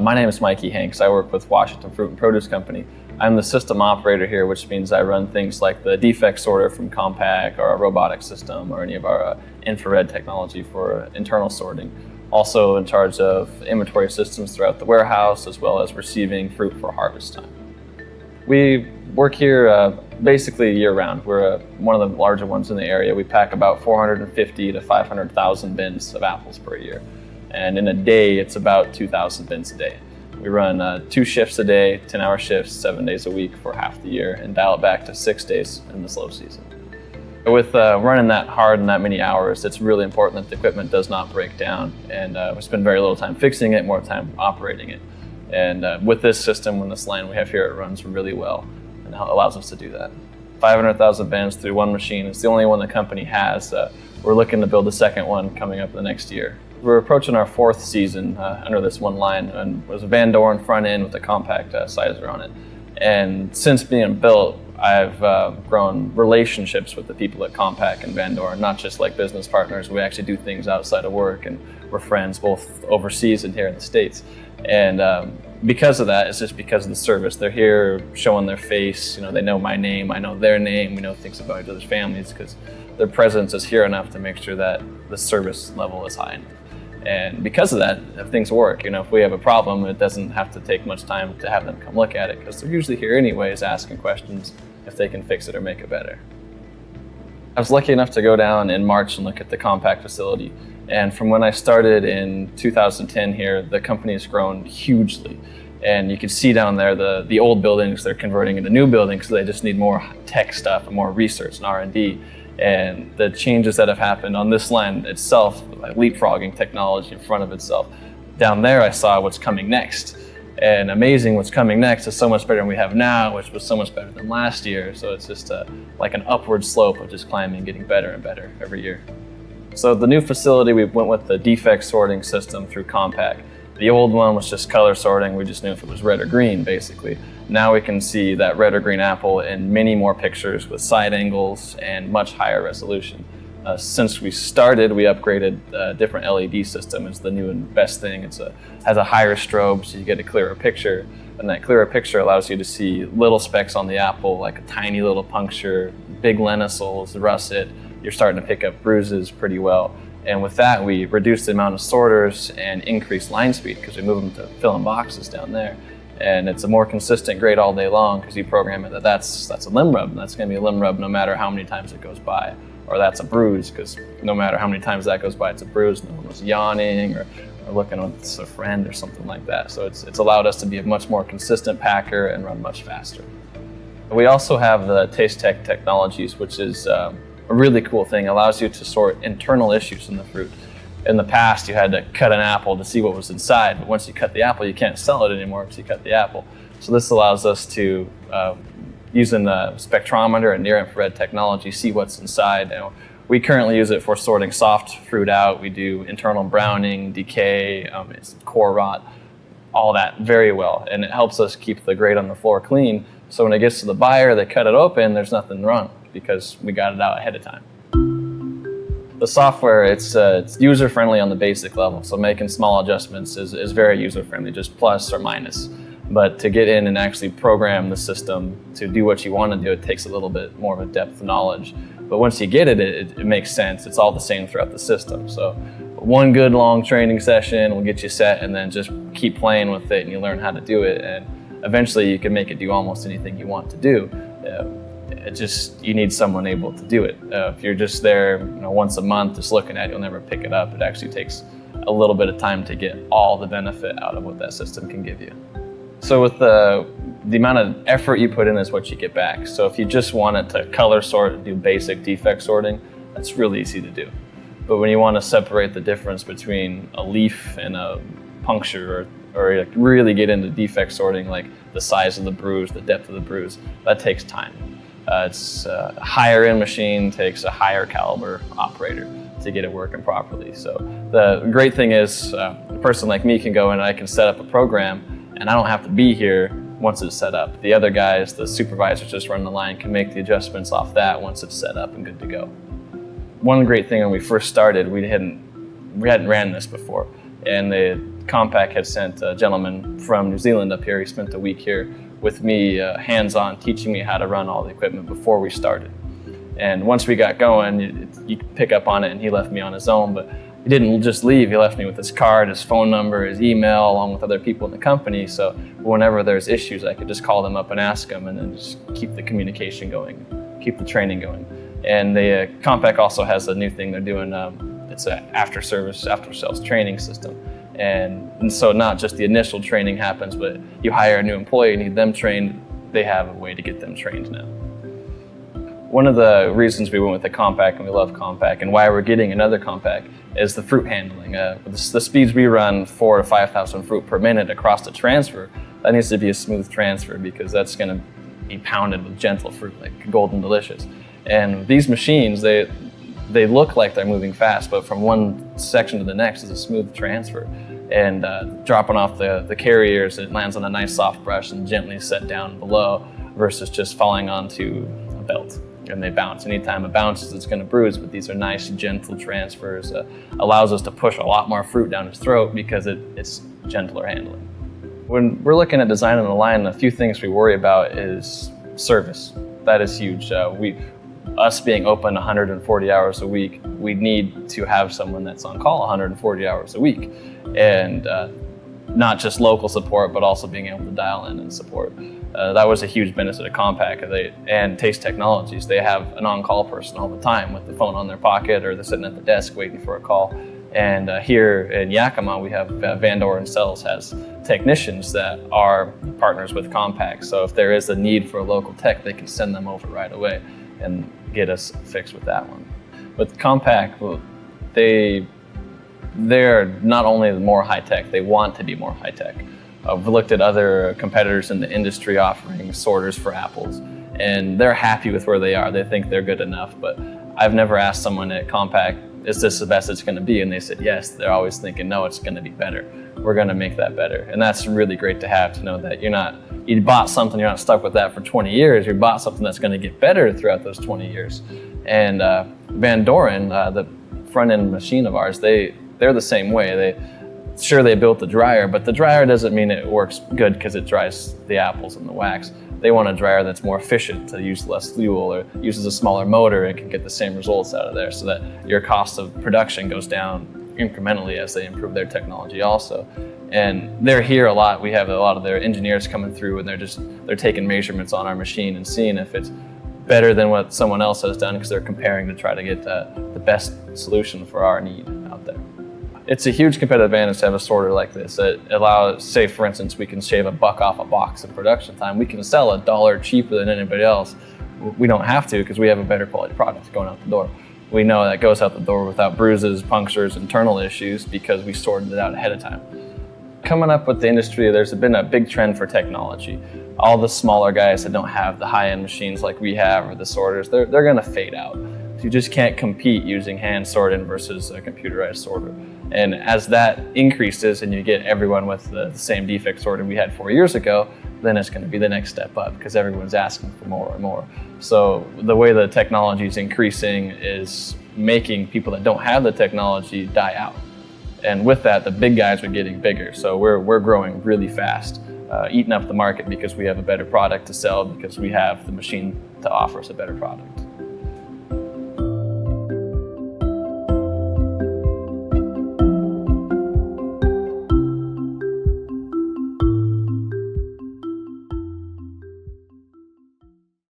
My name is Mikey Hanks. I work with Washington Fruit and Produce Company. I'm the system operator here, which means I run things like the defect sorter from Compact, or our robotic system, or any of our infrared technology for internal sorting. Also in charge of inventory systems throughout the warehouse, as well as receiving fruit for harvest time. We work here basically year-round. We're one of the larger ones in the area. We pack about 450 to 500,000 bins of apples per year. And in a day, it's about 2,000 bins a day. We run 2 shifts a day, 10-hour shifts, 7 days a week for half the year, and dial it back to 6 days in the slow season. With running that hard and that many hours, it's really important that the equipment does not break down, and we spend very little time fixing it, more time operating it. And with this system, with this line we have here, it runs really well and allows us to do that. 500,000 bins through one machine. It's the only one the company has. We're looking to build a second one coming up the next year. We're approaching our 4th season under this one line, and it was a Van Doren front end with a compact sizer on it. And since being built, I've grown relationships with the people at Compact and Van Doren, not just like business partners. We actually do things outside of work, and we're friends both overseas and here in the States. And because of that, it's just because of the service. They're here showing their face. You know, they know my name, I know their name, we know things about each other's families, because their presence is here enough to make sure that the service level is high enough. And because of that, if things work, you know, if we have a problem, it doesn't have to take much time to have them come look at it, because they're usually here anyways asking questions if they can fix it or make it better. I was lucky enough to go down in March and look at the Compact facility. And from when I started in 2010 here, the company has grown hugely. And you can see down there the old buildings they're converting into new buildings, so they just need more tech stuff and more research and R&D. And the changes that have happened on this line itself, like leapfrogging technology in front of itself. Down there I saw what's coming next. And amazing, what's coming next is so much better than we have now, which was so much better than last year. So it's just like an upward slope of just climbing, getting better and better every year. So the new facility, we went with the defect sorting system through Compact. The old one was just color sorting. We just knew if it was red or green, basically. Now we can see that red or green apple in many more pictures with side angles and much higher resolution. Since we started, we upgraded a different LED system. It's the new and best thing. It has a higher strobe, so you get a clearer picture. And that clearer picture allows you to see little specks on the apple, like a tiny little puncture, big lenticels, russet. You're starting to pick up bruises pretty well. And with that, we reduced the amount of sorters and increased line speed, because we moved them to fill in boxes down there. And it's a more consistent grade all day long, because you program it that's a limb rub, and that's going to be a limb rub no matter how many times it goes by. Or that's a bruise, because no matter how many times that goes by, it's a bruise. No one was yawning or looking with a friend or something like that. So it's allowed us to be a much more consistent packer and run much faster. We also have the Taste Tech technologies, which is a really cool thing. It allows you to sort internal issues in the fruit. In the past, you had to cut an apple to see what was inside, but once you cut the apple, you can't sell it anymore because you cut the apple. So this allows us to, using the spectrometer and near-infrared technology, see what's inside. You know, we currently use it for sorting soft fruit out. We do internal browning, decay, core rot, all that very well. And it helps us keep the grate on the floor clean. So when it gets to the buyer, they cut it open, there's nothing wrong, because we got it out ahead of time. The software, it's user-friendly on the basic level, so making small adjustments is very user-friendly, just plus or minus. But to get in and actually program the system to do what you want to do, it takes a little bit more of a depth of knowledge. But once you get it, it makes sense. It's all the same throughout the system. So one good long training session will get you set, and then just keep playing with it and you learn how to do it. And eventually you can make it do almost anything you want to do. You need someone able to do it. If you're just there, once a month, just looking at it, you'll never pick it up. It actually takes a little bit of time to get all the benefit out of what that system can give you. So with the amount of effort you put in is what you get back. So if you just wanted to color sort and do basic defect sorting, that's really easy to do. But when you want to separate the difference between a leaf and a puncture, or really get into defect sorting, like the size of the bruise, the depth of the bruise, that takes time. It's a higher end machine, takes a higher caliber operator to get it working properly. So the great thing is a person like me can go in and I can set up a program, and I don't have to be here once it's set up. The other guys, the supervisors just run the line, can make the adjustments off that once it's set up and good to go. One great thing when we first started, we hadn't ran this before, and the Compaq had sent a gentleman from New Zealand up here. He spent a week here with me, hands-on, teaching me how to run all the equipment before we started. And once we got going, you could pick up on it, and he left me on his own, but he didn't just leave. He left me with his card, his phone number, his email, along with other people in the company. So whenever there's issues, I could just call them up and ask them, and then just keep the communication going, keep the training going. And the Compaq also has a new thing they're doing. It's an after-sales training system. And so not just the initial training happens, but you hire a new employee, you need them trained, they have a way to get them trained now. One of the reasons we went with the Compaq, and we love Compaq, and why we're getting another Compaq, is the fruit handling. The speeds we run, 4,000 to 5,000 fruit per minute across the transfer, that needs to be a smooth transfer, because that's going to be pounded with gentle fruit, like Golden Delicious. And these machines, they look like they're moving fast, but from one section to the next is a smooth transfer. And dropping off the carriers, it lands on a nice soft brush and gently set down below, versus just falling onto a belt. And they bounce. Anytime it bounces, it's going to bruise, but these are nice, gentle transfers. Allows us to push a lot more fruit down his throat because it's gentler handling. When we're looking at designing the line, a few things we worry about is service. That is huge. Us being open 140 hours a week, we need to have someone that's on call 140 hours a week. And not just local support, but also being able to dial in and support. That was a huge benefit of Compaq and Taste Technologies. They have an on-call person all the time with the phone on their pocket, or they're sitting at the desk waiting for a call. And here in Yakima, we have Van Doren Cells has technicians that are partners with Compaq. So if there is a need for a local tech, they can send them over right away and get us fixed with that one. With Compaq, they're not only more high-tech, they want to be more high-tech. I've looked at other competitors in the industry offering sorters for apples, and they're happy with where they are. They think they're good enough, but I've never asked someone at Compaq, is this the best it's going to be? And they said yes. They're always thinking, no, it's going to be better. We're going to make that better. And that's really great to have, to know that you bought something, you're not stuck with that for 20 years. You bought something that's going to get better throughout those 20 years. And Van Doren, the front-end machine of ours, they're the same way. Sure, they built the dryer, but the dryer doesn't mean it works good because it dries the apples and the wax. They want a dryer that's more efficient, to use less fuel or uses a smaller motor and can get the same results out of there, so that your cost of production goes down incrementally as they improve their technology also. And they're here a lot. We have a lot of their engineers coming through, and they're taking measurements on our machine and seeing if it's better than what someone else has done, because they're comparing to try to get the best solution for our need out there. It's a huge competitive advantage to have a sorter like this. It allows, say for instance, we can shave $1 off a box in production time. We can sell $1 cheaper than anybody else. We don't have to, because we have a better quality product going out the door. We know that goes out the door without bruises, punctures, internal issues, because we sorted it out ahead of time. Coming up with the industry, there's been a big trend for technology. All the smaller guys that don't have the high-end machines like we have, or the sorters, they're going to fade out. You just can't compete using hand sorting versus a computerized sorter. And as that increases and you get everyone with the same defect sorter we had 4 years ago, then it's going to be the next step up, because everyone's asking for more and more. So the way the technology is increasing is making people that don't have the technology die out. And with that, the big guys are getting bigger. So we're growing really fast, eating up the market, because we have a better product to sell, because we have the machine to offer us a better product.